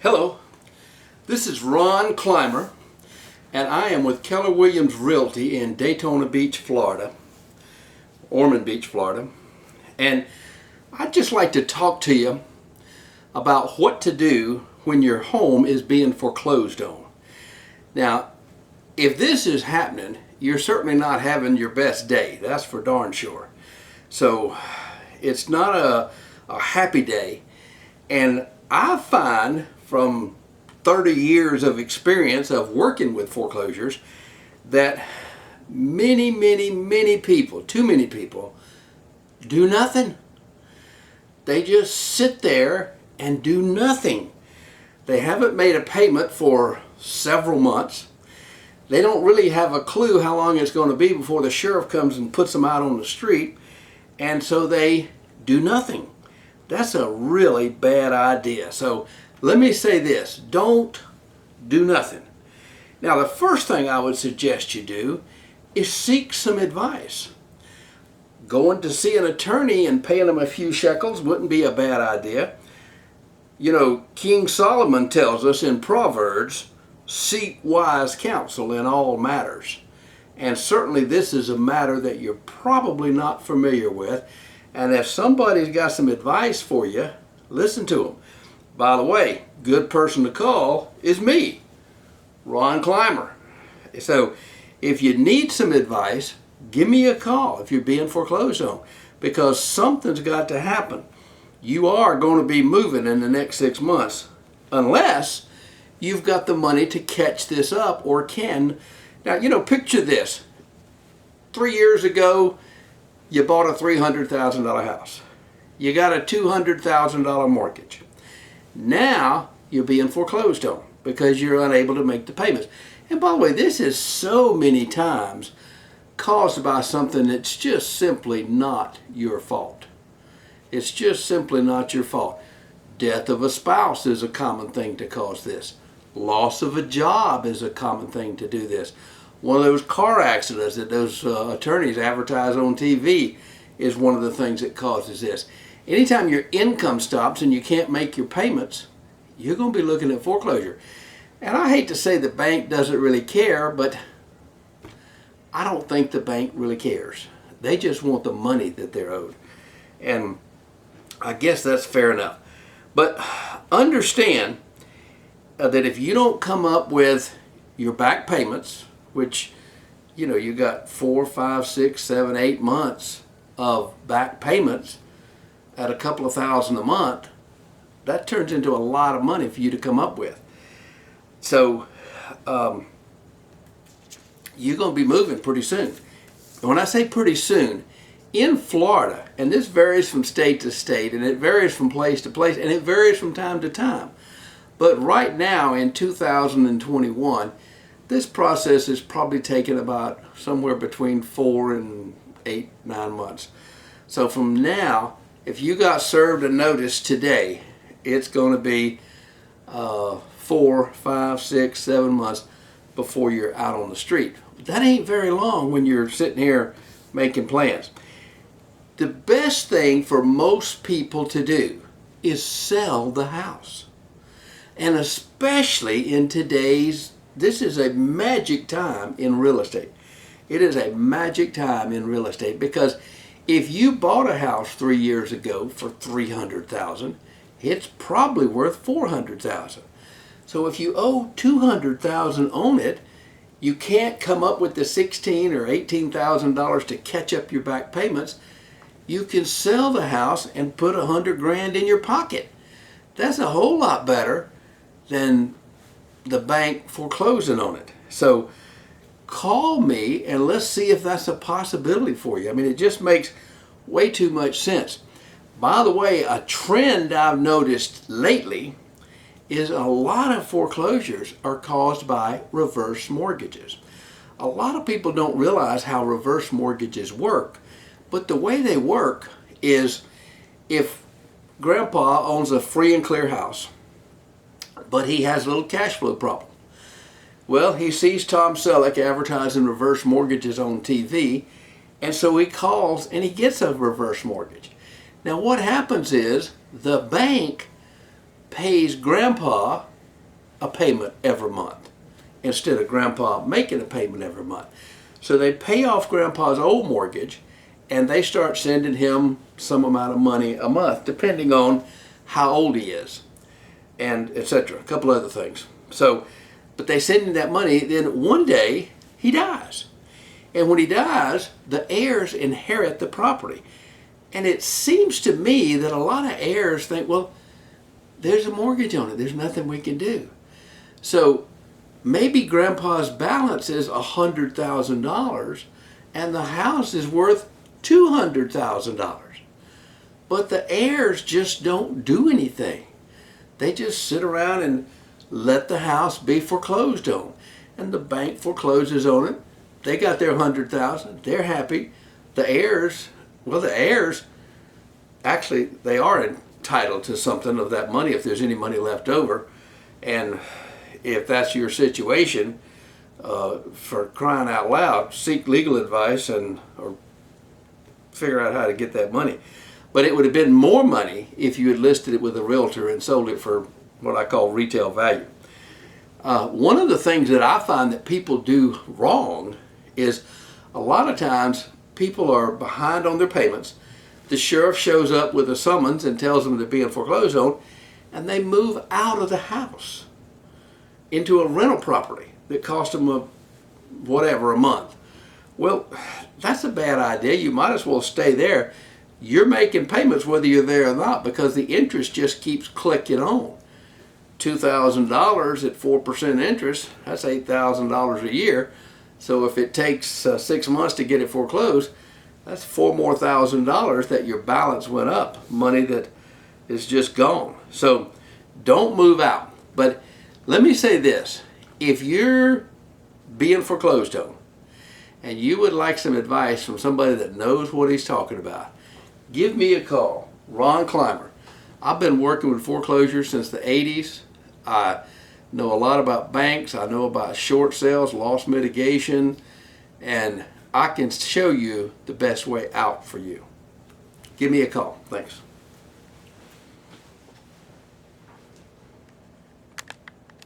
Hello, this is Ron Clymer, and I am with Keller Williams Realty in Daytona Beach, Florida, Ormond Beach, Florida, and I'd just like to talk to you about what to do when your home is being foreclosed on. Now, if this is happening, you're certainly not having your best day, that's for darn sure. So, it's not a happy day, and I find from 30 years of experience of working with foreclosures that many people, too many people, do nothing. They just sit there and do nothing. They haven't made a payment for several months. They don't really have a clue how long it's going to be before the sheriff comes and puts them out on the street, and so they do nothing. That's a really bad idea. So let me say this, don't do nothing. Now the first thing I would suggest you do is seek some advice. Going to see an attorney and paying them a few shekels wouldn't be a bad idea. You know, King Solomon tells us in Proverbs, seek wise counsel in all matters. And certainly this is a matter that you're probably not familiar with. And if somebody's got some advice for you, listen to them. By the way, good person to call is me, Ron Clymer. So if you need some advice, give me a call if you're being foreclosed on, because something's got to happen. You are going to be moving in the next 6 months unless you've got the money to catch this up or can. Now, you know, picture this. 3 years ago, you bought a $300,000 house. You got a $200,000 mortgage. Now you're being foreclosed on because you're unable to make the payments. And by the way, this is so many times caused by something that's just simply not your fault. It's just simply not your fault. Death of a spouse is a common thing to cause this. Loss of a job is a common thing to do this. One of those car accidents that those attorneys advertise on TV is one of the things that causes this. Anytime your income stops and you can't make your payments, you're going to be looking at foreclosure. And I hate to say the bank doesn't really care, but I don't think the bank really cares. They just want the money that they're owed. And I guess that's fair enough. But understand that if you don't come up with your back payments, which, you know, you got 4, 5, 6, 7, 8 months of back payments at a couple of thousand a month, that turns into a lot of money for you to come up with. So you're going to be moving pretty soon. And when I say pretty soon, in Florida, and this varies from state to state, and it varies from place to place, and it varies from time to time. But right now in 2021, this process is probably taking about somewhere between 4 and 8, 9 months. So from now, if you got served a notice today, it's going to be 4, 5, 6, 7 months before you're out on the street. That ain't very long when you're sitting here making plans. The best thing for most people to do is sell the house. And especially in today's, this is a magic time in real estate. It is a magic time in real estate because if you bought a house 3 years ago for $300,000, it's probably worth $400,000. So if you owe $200,000 on it, you can't come up with the $16,000 or $18,000 to catch up your back payments. You can sell the house and put $100,000 in your pocket. That's a whole lot better than the bank foreclosing on it. So call me and let's see if that's a possibility for you. I mean, it just makes way too much sense. By the way, a trend I've noticed lately is a lot of foreclosures are caused by reverse mortgages. A lot of people don't realize how reverse mortgages work, but the way they work is if Grandpa owns a free and clear house, but he has a little cash flow problem. Well, he sees Tom Selleck advertising reverse mortgages on TV, and so he calls and he gets a reverse mortgage. Now what happens is the bank pays Grandpa a payment every month instead of Grandpa making a payment every month. So they pay off Grandpa's old mortgage, and they start sending him some amount of money a month, depending on how old he is, and etc. A couple other things. So, but they send him that money. Then one day he dies, and when he dies, the heirs inherit the property. And it seems to me that a lot of heirs think, well, there's a mortgage on it. There's nothing we can do. So maybe Grandpa's balance is $100,000 and the house is worth $200,000. But the heirs just don't do anything. They just sit around and let the house be foreclosed on. And the bank forecloses on it. They got their $100,000. They're happy. The heirs, well, the heirs, actually, they are entitled to something of that money if there's any money left over. And if that's your situation, for crying out loud, seek legal advice or figure out how to get that money. But it would have been more money if you had listed it with a realtor and sold it for what I call retail value. One of the things that I find that people do wrong is a lot of times people are behind on their payments. The sheriff shows up with a summons and tells them they're being foreclosed on, and they move out of the house into a rental property that cost them a month. Well, that's a bad idea. You might as well stay there. You're making payments whether you're there or not, because the interest just keeps clicking on. $2,000 at 4% interest, that's $8,000 a year. So if it takes 6 months to get it foreclosed, that's $4,000 more that your balance went up, money that is just gone. So don't move out. But let me say this, if you're being foreclosed on and you would like some advice from somebody that knows what he's talking about, give me a call, Ron Clymer. I've been working with foreclosures since the 80s. I know a lot about banks. I know about short sales, loss mitigation, and I can show you the best way out for you. Give me a call. Thanks.